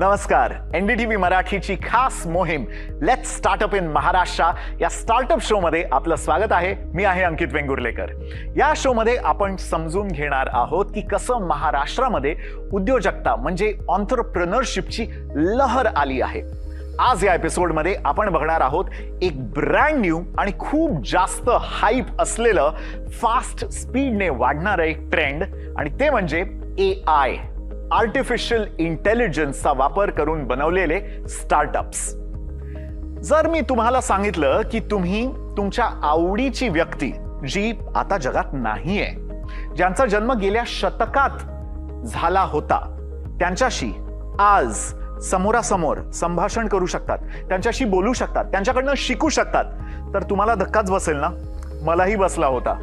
नमस्कार. NDTV मराठीची खास मोहीम लेट्स स्टार्टअप इन महाराष्ट्र या स्टार्टअप शो मध्ये आपलं स्वागत आहे. मी आहे अंकित वेंगुर्लेकर. या शो मध्ये आपण समजून घेणार आहोत की कसं महाराष्ट्रामध्ये उद्योजकता म्हणजे एंटरप्रेन्योरशिपची लहर आली आहे. आज या एपिसोडमध्ये आपण बघणार आहोत एक ब्रँड न्यू आणि खूप जास्त हाईप असलेलं फास्ट स्पीडने वाढणारं एक ट्रेंड, आणि ते म्हणजे AI, आर्टिफिशियल इंटेलिजन्सचा वापर करून बनवलेले स्टार्टअप्स. जर मी तुम्हाला सांगितलं की तुम्ही तुमच्या आवडीची व्यक्ती जी आता जगात नाहीये, ज्यांचा जन्म गेल्या शतकात झाला होता, त्यांच्याशी आज समोरासमोर संभाषण करू शकतात, त्यांच्याशी बोलू शकतात, त्यांच्याकडनं शिकू शकतात, तर तुम्हाला धक्काच बसेल ना? मलाही बसला होता.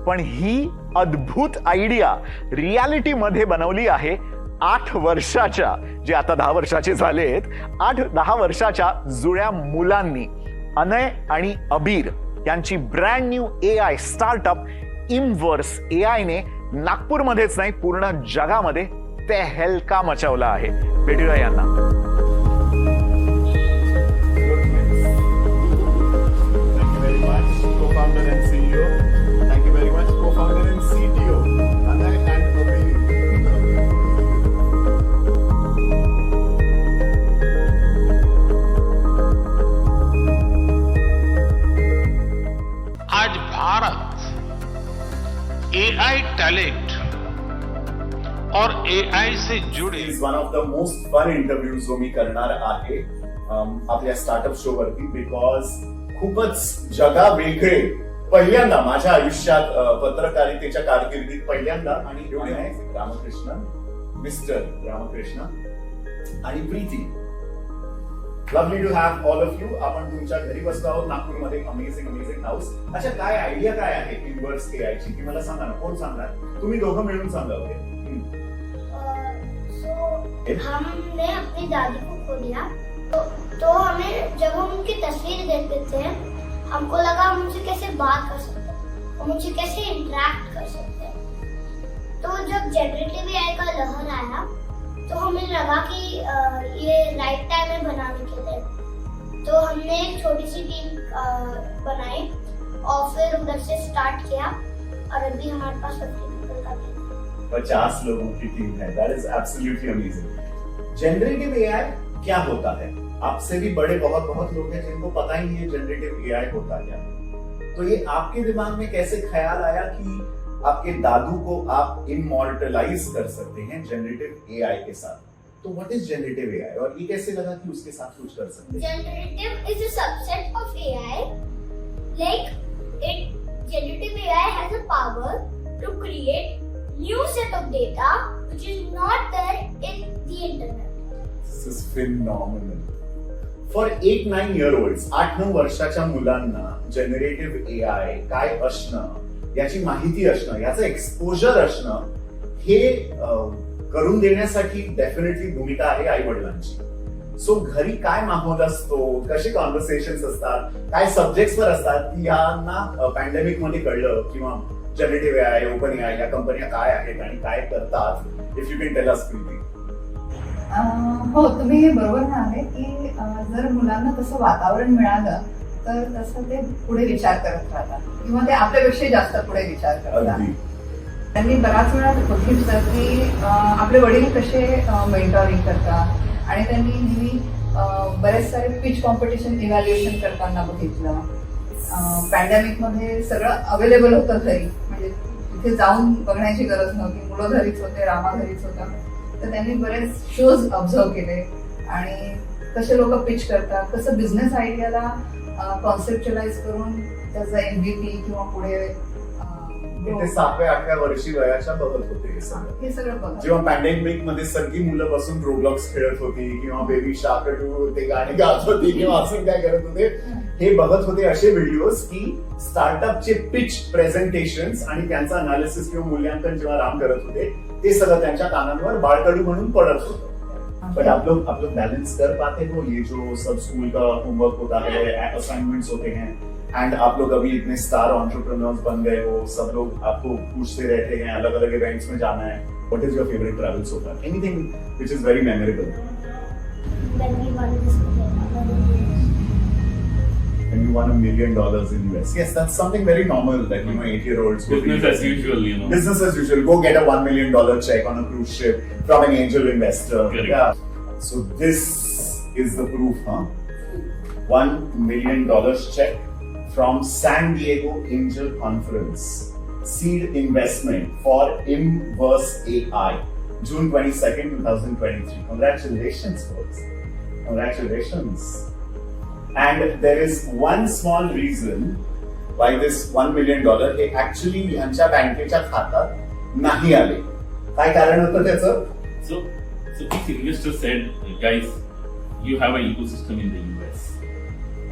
पण ही अद्भुत आयडिया रियालिटीमध्ये बनवली आहे 8 वर्षाच्या, जे आता 10 वर्षाचे झालेत, 8-10 वर्षाच्या जुळ्या मुलांनी. अनय आणि अबीर यांची brand new AI startup Imverse AI ने नागपूरमध्येच नाही, पूर्ण जगामध्ये तेहलका मचवला आहे. भेटूया यांना. आज भारत AI टैलेंट और AI से जुड़े is one of the most fun interviews जो मी करणार आहे आपल्या स्टार्टअप शो वरती, बिकॉज खूपच जगा वेगळे पहिल्यांदा माझ्या आयुष्यात पत्रकारितेच्या कारकिर्दीत पहिल्यांदा. आणि एवढे नाही, रामकृष्ण, मिस्टर रामकृष्ण आणि Preeti. Lovely to have all of you. आपण तुमच्या घरी बसलो आहोत नागपूरमध्ये. Amazing house. अच्छा, काय आयडिया काय आहे इनवर्स AI ची ती मला सांगा ना. कोण सांगणार? तुम्ही दोघं मिळून सांगा. हमने अपनी दादी को खो दिया, तो हमें जब हम उनकी तस्वीर देखते थे, हमको लगा हम उनसे कैसे बात कर सकते हैं, हम उनसे कैसे इंटरेक्ट कर सकते हैं. तो जब जनरेटिव AI का लहर आया तो हमें लगा कि ये राइट टाइम है बनाने के लिए. तो हमने एक छोटी सी टीम बनाई और फिर उधर से स्टार्ट किया, और अभी हमारे पास 50 people का टीम है. 50 लोगों की टीम है. That is absolutely amazing. Generative AI क्या होता है? आपसे भी बड़े बहुत लोग हैं जिनको पता ही नहीं है जनरेटिव AI होता क्या. तो ये आपके दिमाग में कैसे ख्याल आया कि आपके दादू को आप इमॉर्टलाइज कर सकते हैं जनरेटिव AI के साथ? तो व्हाट इज जनरेटिव AI और ये कैसे लगा कि उसके साथ कुछ कर सकते हैं? Generative is a subset of AI. Like generative AI has a power to create new set of data which is not there in the internet. This is phenomenal. For 8-9 year olds, 8-9 वर्षाच्या मुलांना generative AI काय असणं, याची माहिती असणं, याचं exposure असणं, हे करून देण्यासाठी डेफिनेटली भूमिका आहे आई वडिलांची. सो घरी काय माहोल असतो, कसे कॉन्व्हर्सेशन्स असतात, काय सब्जेक्ट्सवर असतात की यांना पॅन्डेमिक मध्ये कळलं किंवा जनरेटिव्ह AI, ओपन AI या कंपन्या काय आहेत आणि काय करतात? If you can tell us Preeti. हो, तुम्ही हे बरोबर म्हणाले की जर मुलांना तसं वातावरण मिळालं तर तसं ते पुढे विचार करत राहतात किंवा ते आपल्यापेक्षा जास्त पुढे विचार करतात. त्यांनी बराच वेळा बघितलं की आपले वडील कसे मेंटॉरिंग करतात आणि त्यांनी नेहमी बरेच सारे पिच कॉम्पिटिशन इव्हॅल्युएशन करताना बघितलं. पॅन्डेमिक मध्ये सगळं अवेलेबल होतं घरी, म्हणजे तिथे जाऊन बघण्याची गरज नव्हती. मुलं घरीच होते, रामा घरीच होता. तर त्यांनी बरेच शोज ऑब्झर्व केले आणि कसे लोक पिच करतात, कसं बिझनेस आयडियाला कॉन्सेप्च्युअलाइज करून त्याचा MVP किंवा पुढे 7व्या-8व्या वर्षी वयाच्या बघत होते हे सगळं बघत. जेव्हा पॅन्डेमिक मध्ये सगळी मुलं बसून रोब्लॉक्स खेळत होती किंवा बेबी शार्क ते गाणी गात होती किंवा असं काय करत होते, हे बघत होते असे व्हिडिओज की स्टार्टअपचे पिच प्रेझेंटेशन्स आणि त्यांचं अनालिसिस किंवा मूल्यांकन जेव्हा राम करत होते, ते सगळं त्यांच्या कानांवर बाळकडू म्हणून पडत होतं. बट आप लोग बैलेंस कर पाते हो ये जो सब स्कूल का होमवर्क होता है, असाइनमेंट्स होते हैं, एंड आप लोग अभी इतने स्टार एंटरप्रेन्योर्स बन गए हो, सब लोग आपको पूछते रहते हैं अलग अलग इवेंट्स में जाना है, what is your favourite travel so far, anything which is very memorable? when we won this project. And you won $1 million in US. Yes, that's something very normal that 8-year-olds go to Business as US. usual, you know. Business as usual. Go get a $1 million check on a cruise ship from an angel investor. Correct. Yeah. So this is the proof, huh? $1 million check from San Diego Angel Conference. Seed investment for Imverse AI. June 22nd, 2023. Congratulations, folks. Congratulations. And there is one small reason why this $1 million हे actually ह्यांच्या बँकेच्या खात्यात नाही आले. काय कारण होतं त्याचं? So these investors said, guys, you have an ecosystem in the US.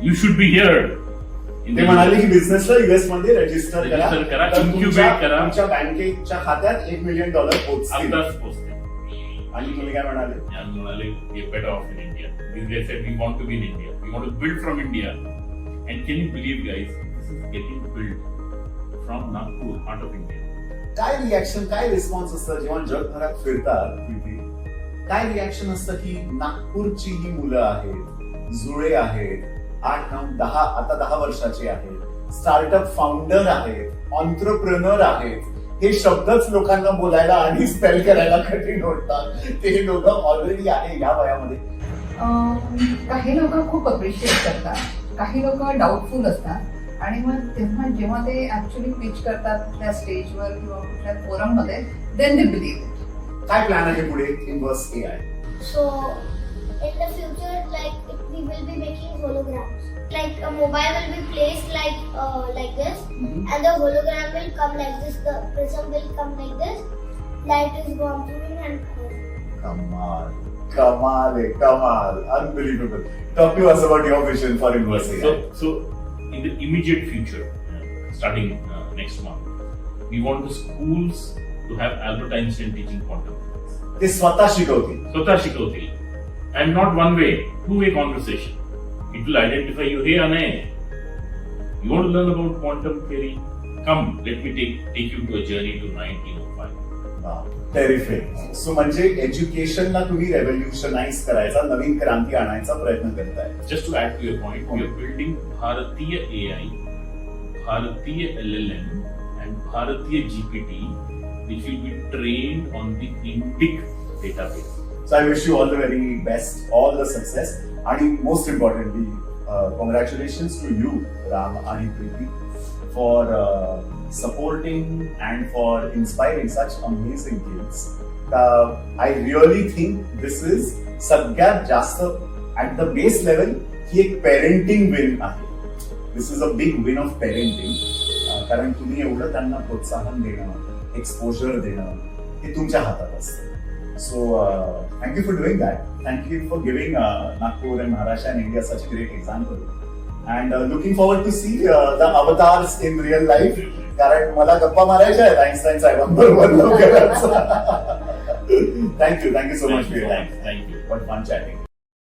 You should be here. In ते the म्हणाले US. की बिझनेसला युएस मध्ये रजिस्टर करा. Register करा, तर incubate करा. तुमच्या बँकेच्या खात्यात $1 million पोहोचतील. आत्ताच पोचते. आणि तुम्ही काय म्हणाले? And म्हणाले, we are better off in India. These guys said, we want to be in India. We want to build from India. And can you believe, guys, this is getting built from Nagpur, heart of India. काय reaction, काय response असतं जेव्हा जगभरात फिरतात तिथे? काय reaction असतं की नागपूरची ही मुलं आहेत, जुळे आहेत, 8, 9, 10, आता 10 वर्षाचे आहेत, स्टार्टअप फाउंडर आहेत, ऑन्ट्रप्रेनर आहेत. हे शब्दच लोकांना बोलायला आणि स्पेल करायला कठीण वाटतात. ते लोक ऑलरेडी आहे या वयामध्ये. काही लोक खूप अप्रिशिएट करतात, काही लोक डाऊटफुल असतात आणि मग तेव्हा जेव्हा ते ऍक्च्युली पिच करतात कुठल्या स्टेजवर किंवा कुठल्या फोरम मध्ये देन दे बिलीव्ह. काय प्लॅन आहे पुढे inverse AI? So in the future, we will be making holograms. Like a mobile will be placed like this, and the hologram will come like this. The prism will come like this. Light is gone through and Kamal, Kamal, unbelievable. Talk to us about your vision for Inverse AI. So in the immediate future, starting next month, we want the schools to have Albert Einstein teaching quantum physics. ते स्वतः शिकवतील. स्वतः शिकवतील. And not one way, two-way conversation. It will identify you. Hey, Anay, you want to learn about quantum theory? Come, let me take you to a journey to 1905. Terrific. So म्हणजे एज्युकेशनला तुम्ही रेव्होल्युशनाइज करायचा, नवीन क्रांती आणायचा प्रयत्न करताय. Just to add to your point, we are building Bharatiya AI, Bharatiya LLM, and Bharatiya GPT, which will be trained on the Indic database. So I wish you all the very best, all the success, and most importantly, congratulations to you, Ram and Preeti, for supporting and for inspiring such amazing kids. I really think this is सगळ्यात जास्त at the base level ही एक parenting win आहे. This is a big win of parenting. कारण तुम्ही एवढं त्यांना प्रोत्साहन देणं, एक्सपोजर देणं हे तुमच्या हातात असतं. So thank you for doing that. Thank you for giving Nagpur and Maharashtra and India such a great example. And looking forward to see the avatars in real life. कारण मला गप्पा मारायच्या आहेत आईन्स्टाईन साहेबांबरोबर लवकरच. Thank you so much for your time. Thank you. What fun chatting.